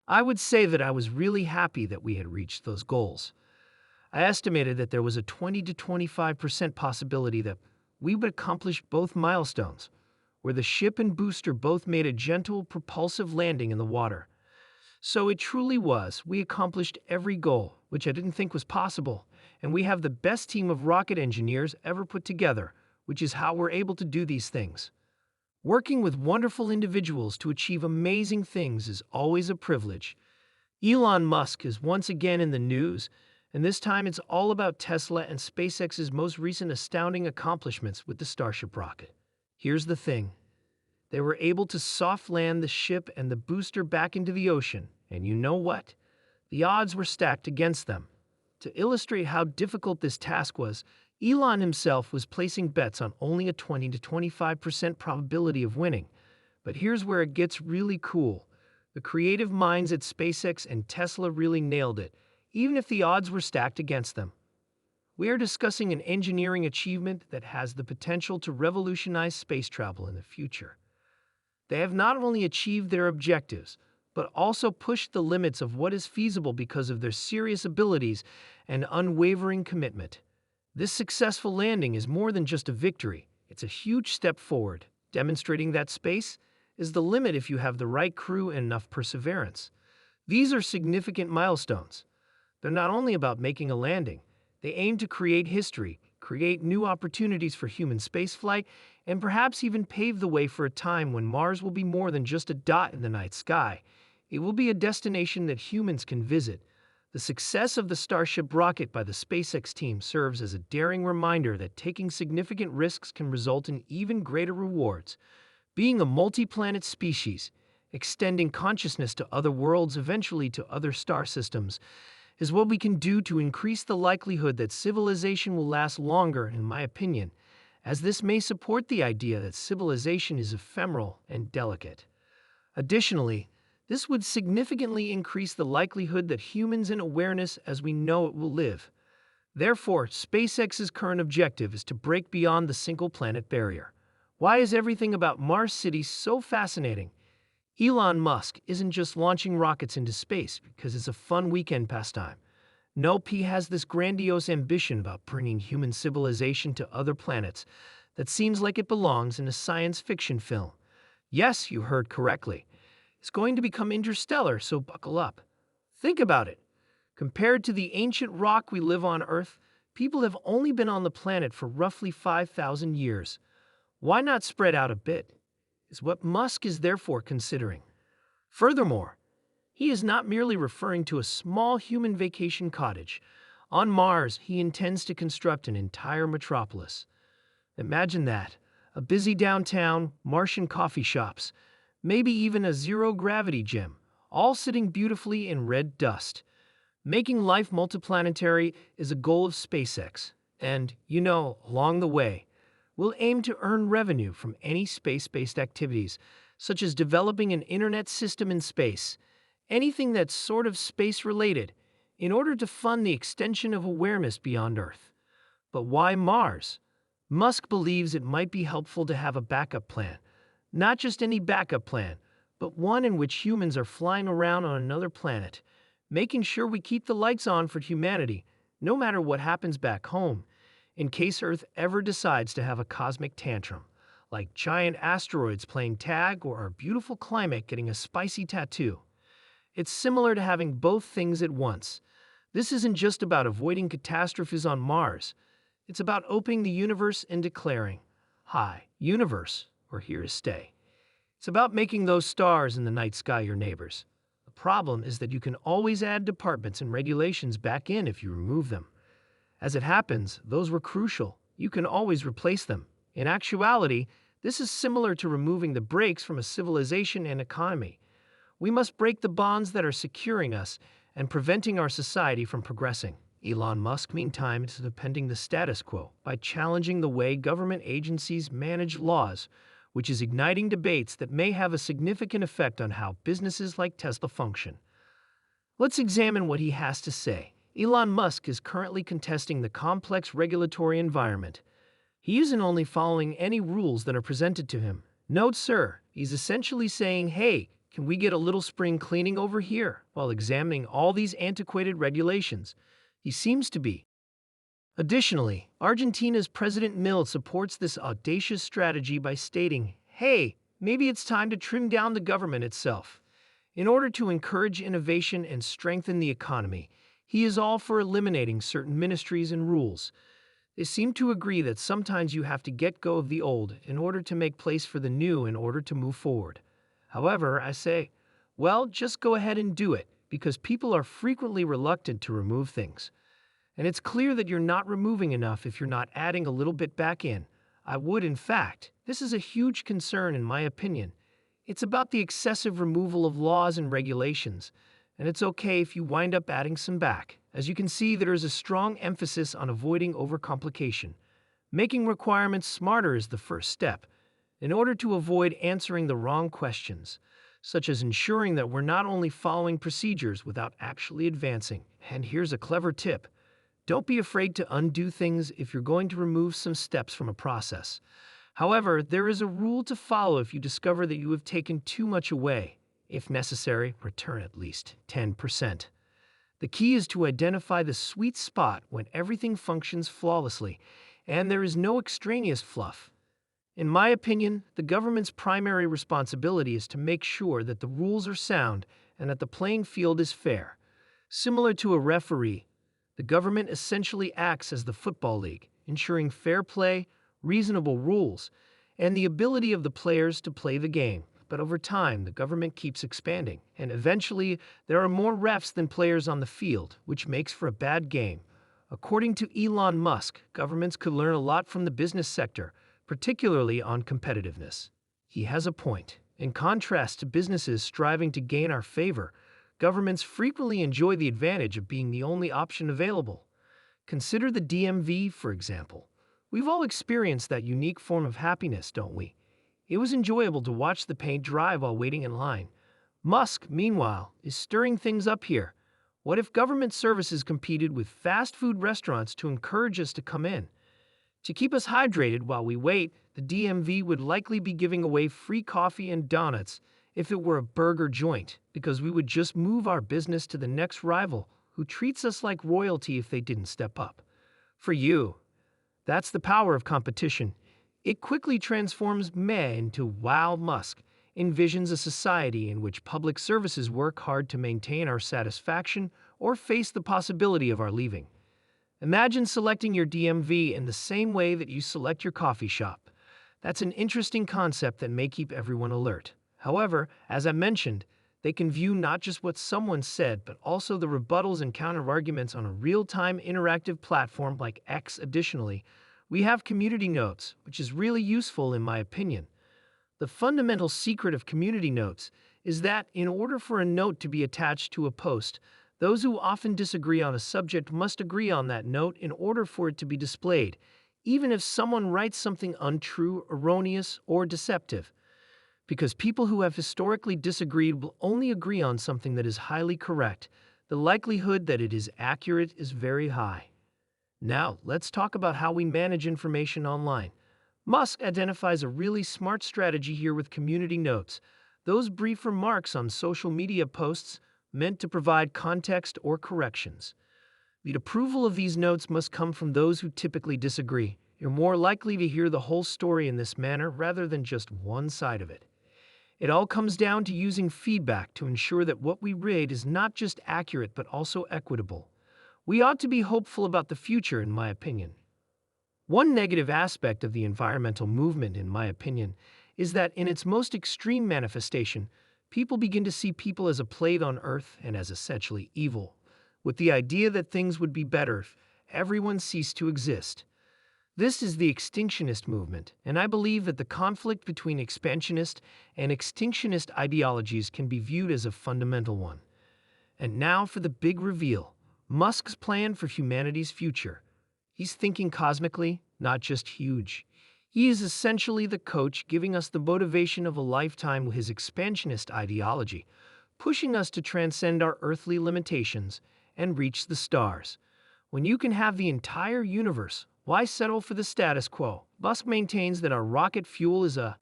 I would say that I was really happy that we had reached those goals. I estimated that there was a 20 to 25% possibility that we would accomplish both milestones, where the ship and booster both made a gentle, propulsive landing in the water. So it truly was. We accomplished every goal, which I didn't think was possible, and we have the best team of rocket engineers ever put together, which is how we're able to do these things. Working with wonderful individuals to achieve amazing things is always a privilege. Elon Musk is once again in the news, and this time it's all about Tesla and SpaceX's most recent astounding accomplishments with the Starship rocket. Here's the thing. They were able to soft land the ship and the booster back into the ocean, and you know what? The odds were stacked against them. To illustrate how difficult this task was, Elon himself was placing bets on only a 20 to 25% probability of winning. But here's where it gets really cool. The creative minds at SpaceX and Tesla really nailed it, even if the odds were stacked against them. We are discussing an engineering achievement that has the potential to revolutionize space travel in the future. They have not only achieved their objectives, but also pushed the limits of what is feasible because of their serious abilities and unwavering commitment. This successful landing is more than just a victory. It's a huge step forward, demonstrating that space is the limit if you have the right crew and enough perseverance. These are significant milestones. They're not only about making a landing, they aim to create history, create new opportunities for human spaceflight, and perhaps even pave the way for a time when Mars will be more than just a dot in the night sky. It will be a destination that humans can visit. The success of the Starship rocket by the SpaceX team serves as a daring reminder that taking significant risks can result in even greater rewards. Being a multi-planet species, extending consciousness to other worlds, eventually to other star systems, is what we can do to increase the likelihood that civilization will last longer, in my opinion, as this may support the idea that civilization is ephemeral and delicate. Additionally, this would significantly increase the likelihood that humans in awareness as we know it will live. Therefore, SpaceX's current objective is to break beyond the single-planet barrier. Why is everything about Mars City so fascinating? Elon Musk isn't just launching rockets into space because it's a fun weekend pastime. Nope, he has this grandiose ambition about bringing human civilization to other planets that seems like it belongs in a science fiction film. Yes, you heard correctly. It's going to become interstellar, so buckle up. Think about it. Compared to the ancient rock we live on Earth, people have only been on the planet for roughly 5,000 years. Why not spread out a bit? Is what Musk is therefore considering. Furthermore, he is not merely referring to a small human vacation cottage. On Mars, he intends to construct an entire metropolis. Imagine that, a busy downtown, Martian coffee shops, maybe even a zero-gravity gym, all sitting beautifully in red dust. Making life multiplanetary is a goal of SpaceX, and, along the way, we'll aim to earn revenue from any space-based activities, such as developing an internet system in space, anything that's sort of space-related, in order to fund the extension of awareness beyond Earth. But why Mars? Musk believes it might be helpful to have a backup plan. Not just any backup plan, but one in which humans are flying around on another planet, making sure we keep the lights on for humanity, no matter what happens back home, in case Earth ever decides to have a cosmic tantrum, like giant asteroids playing tag or our beautiful climate getting a spicy tattoo. It's similar to having both things at once. This isn't just about avoiding catastrophes on Mars. It's about opening the universe and declaring, "Hi, universe, we're here to stay." It's about making those stars in the night sky your neighbors. The problem is that you can always add departments and regulations back in if you remove them. As it happens, those were crucial. You can always replace them. In actuality, this is similar to removing the brakes from a civilization and economy. We must break the bonds that are securing us and preventing our society from progressing. Elon Musk, meantime, is defending the status quo by challenging the way government agencies manage laws, which is igniting debates that may have a significant effect on how businesses like Tesla function. Let's examine what he has to say. Elon Musk is currently contesting the complex regulatory environment. He isn't only following any rules that are presented to him. Note, sir, he's essentially saying, hey, Can we get a little spring cleaning over here while examining all these antiquated regulations? He seems to be. Additionally, Argentina's President Milei supports this audacious strategy by stating, hey, maybe it's time to trim down the government itself. In order to encourage innovation and strengthen the economy, he is all for eliminating certain ministries and rules. They seem to agree that sometimes you have to get go of the old in order to make place for the new in order to move forward. However, I say, well, just go ahead and do it, because people are frequently reluctant to remove things. And it's clear that you're not removing enough if you're not adding a little bit back in. I would, in fact. This is a huge concern in my opinion. It's about the excessive removal of laws and regulations, and it's okay if you wind up adding some back. As you can see, there is a strong emphasis on avoiding overcomplication. Making requirements smarter is the first step, in order to avoid answering the wrong questions, such as ensuring that we're not only following procedures without actually advancing. And here's a clever tip. Don't be afraid to undo things if you're going to remove some steps from a process. However, there is a rule to follow if you discover that you have taken too much away. If necessary, return at least 10%. The key is to identify the sweet spot when everything functions flawlessly and there is no extraneous fluff. In my opinion, the government's primary responsibility is to make sure that the rules are sound and that the playing field is fair. Similar to a referee, the government essentially acts as the football league, ensuring fair play, reasonable rules, and the ability of the players to play the game. But over time, the government keeps expanding, and eventually there are more refs than players on the field, which makes for a bad game. According to Elon Musk, governments could learn a lot from the business sector, particularly on competitiveness. He has a point. In contrast to businesses striving to gain our favor, governments frequently enjoy the advantage of being the only option available. Consider the DMV, for example. We've all experienced that unique form of happiness, don't we? It was enjoyable to watch the paint dry while waiting in line. Musk, meanwhile, is stirring things up here. What if government services competed with fast food restaurants to encourage us to come in? To keep us hydrated while we wait, the DMV would likely be giving away free coffee and donuts if it were a burger joint, because we would just move our business to the next rival who treats us like royalty if they didn't step up. For you, that's the power of competition. It quickly transforms meh into wow. Musk envisions a society in which public services work hard to maintain our satisfaction or face the possibility of our leaving. Imagine selecting your DMV in the same way that you select your coffee shop. That's an interesting concept that may keep everyone alert. However, as I mentioned, they can view not just what someone said, but also the rebuttals and counterarguments on a real-time interactive platform like X. Additionally, we have community notes, which is really useful in my opinion. The fundamental secret of community notes is that in order for a note to be attached to a post, those who often disagree on a subject must agree on that note in order for it to be displayed, even if someone writes something untrue, erroneous, or deceptive. Because people who have historically disagreed will only agree on something that is highly correct, the likelihood that it is accurate is very high. Now, let's talk about how we manage information online. Musk identifies a really smart strategy here with community notes, those brief remarks on social media posts meant to provide context or corrections. The approval of these notes must come from those who typically disagree. You're more likely to hear the whole story in this manner rather than just one side of it. It all comes down to using feedback to ensure that what we read is not just accurate but also equitable. We ought to be hopeful about the future, in my opinion. One negative aspect of the environmental movement, in my opinion, is that in its most extreme manifestation, people begin to see people as a plague on Earth and as essentially evil, with the idea that things would be better if everyone ceased to exist. This is the extinctionist movement, and I believe that the conflict between expansionist and extinctionist ideologies can be viewed as a fundamental one. And now for the big reveal. Musk's plan for humanity's future. He's thinking cosmically, not just huge. He is essentially the coach giving us the motivation of a lifetime with his expansionist ideology, pushing us to transcend our earthly limitations and reach the stars. When you can have the entire universe, why settle for the status quo? Musk maintains that our rocket fuel is a